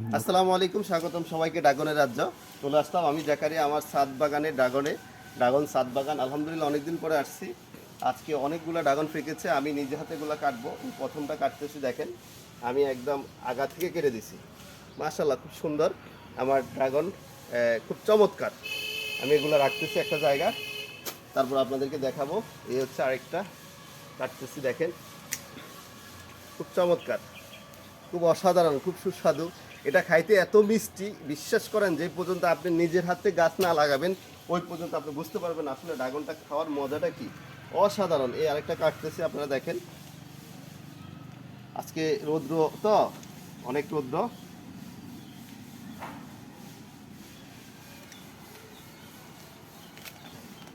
আসসালামু আলাইকুম, স্বাগতম সবাইকে ড্রাগনের রাজ্য। চলে আসলাম আমি জাকারিয়া আমার ছাদ বাগানে ড্রাগন ছাদ বাগান। আলহামদুলিল্লাহ অনেকদিন পরে আসছি। আজকে অনেকগুলো ড্রাগন পেকেছে, আমি নিজে হাতে এগুলো কাটবো। প্রথমটা কাটতেছি, দেখেন আমি একদম আগা থেকে কেটে দিছি। মাশাআল্লাহ খুব সুন্দর আমার ড্রাগন, খুব চমৎকার। আমি এগুলো রাখতেছি একটা জায়গা, তারপর আপনাদেরকে দেখাবো। এই হচ্ছে আরেকটা কাটতেছি, দেখেন খুব চমৎকার, খুব অসাধারণ, খুব সুস্বাদু। এটা খাইতে এত মিষ্টি, বিশ্বাস করেন যে পর্যন্ত আপনি নিজের হাতে গাছ না লাগাবেন ওই পর্যন্ত আপনি বুঝতে পারবেন আসলে ড্রাগনটা খাওয়ার মজাটা কি। অসাধারণ। এই আরেকটা কাটতেছি, আপনারা দেখেন। আজকে রৌদ্র তো, অনেক রৌদ্র।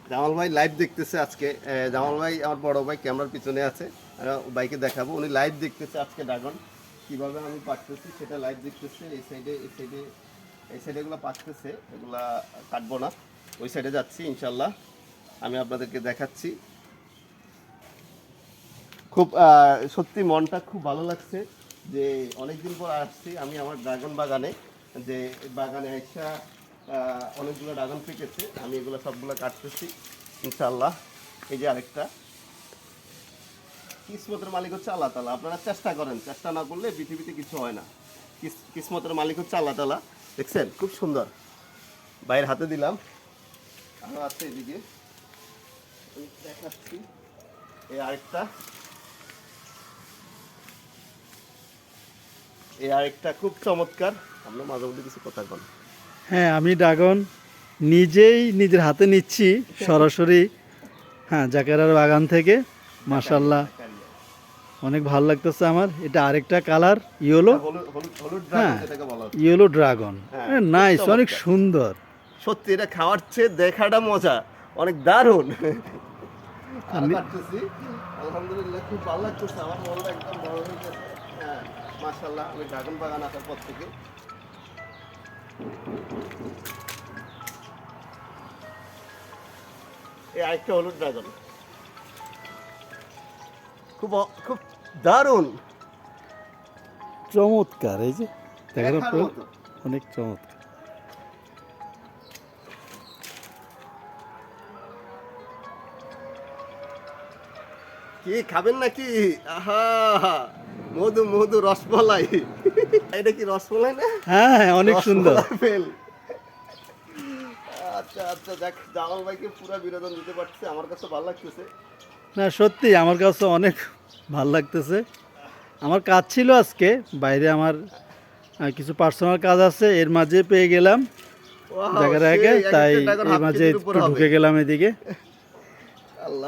জামাল ভাই লাইভ দেখতেছে আজকে। জামাল ভাই আমার বড় ভাই, ক্যামেরার পিছনে আছে। বাইকে দেখাবো, উনি লাইভ দেখতেছে আজকে ড্রাগন কিভাবে আমি পাকতেছি সেটা লাইভ দেখতেছে। এই সাইডে এগুলো পাকতেছে, এগুলা কাটবো না, ওই সাইডে যাচ্ছি ইনশাল্লাহ, আমি আপনাদেরকে দেখাচ্ছি। খুব সত্যি মনটা খুব ভালো লাগছে যে অনেকদিন পর আসছি আমি আমার ড্রাগন বাগানে। যে বাগানে আইসা অনেকগুলো ড্রাগন পেকেছে, আমি এগুলো সবগুলো কাটতেছি ইনশাল্লাহ। এই যে আরেকটা। কিসমতের মালিক হচ্ছে আল্লাহ তালা। আপনারা চেষ্টা করেন, চেষ্টা না করলে পৃথিবীতে কিছু হয় না। কিসমতের মালিক হচ্ছে আল্লাহ তালা। দেখছেন খুব সুন্দর, বাইরের হাতে দিলাম। আরও আছে এদিকে, আমি দেখাচ্ছি। এই আরেকটা, এই আরেকটা খুব চমৎকার। আমরা মাঝে মধ্যে কিছু কথা বলি। হ্যাঁ, আমি ড্রাগন নিজেই নিজের হাতে নিচ্ছি সরাসরি। হ্যাঁ, জাকেরার বাগান থেকে। মাশাল্লাহ, অনেক ভালো লাগতেছে আমার। এটা আরেকটা কালার, ইয়েলো। হলুদ হলুদ হলুদ ড্রাগন হ্যাঁ, যেটাকে বলা হচ্ছে। Yellow dragon. হ্যাঁ, হ্যাঁ, খুব নাইস, অনেক চমৎকার। সুন্দর। সত্যি এটা খাওয়ার চেয়ে দেখাটা মজা, অনেক দারুণ। আর আমি কাটতেছি, আলহামদুলিল্লাহ খুব ভালো লাগতেছে, আমার মনটা একদম বড় হয়ে গেছে। হ্যাঁ, মাশাআল্লাহ, আমি ড্রাগন বাগান আসার পর থেকে। এই আরেকটা হলুদ ড্রাগন, খুব দারুণ, চমৎকার। এই যে দেখার দেখার পর মতো। অনেক চমৎকার। কি খাবেন নাকি? আহা, মধু মধু রসমালাই। এটা কি রসমালাই না? হ্যাঁ, হ্যাঁ, অনেক সুন্দর। রসমালাই ফেল। আচ্ছা আচ্ছা, দেখ জামাল ভাইকে পুরো বিনোদন দিতে পারছে, আমার কাছে ভালো লাগতেছে। না, সত্যি আমার কাছে অনেক ভালো লাগতেছে। আমার কাজ ছিল আজকে বাইরে, আমার কিছু পার্সোনাল কাজ আছে, এর মাঝে পেয়ে গেলাম ওয়াও, জায়গার আগে, সেই এক তাই একটা ড্রাগন এই হাফ মাঝে কেজির একটু উপরে হবে। ঢুকে গেলাম এদিকে। আল্লাহ।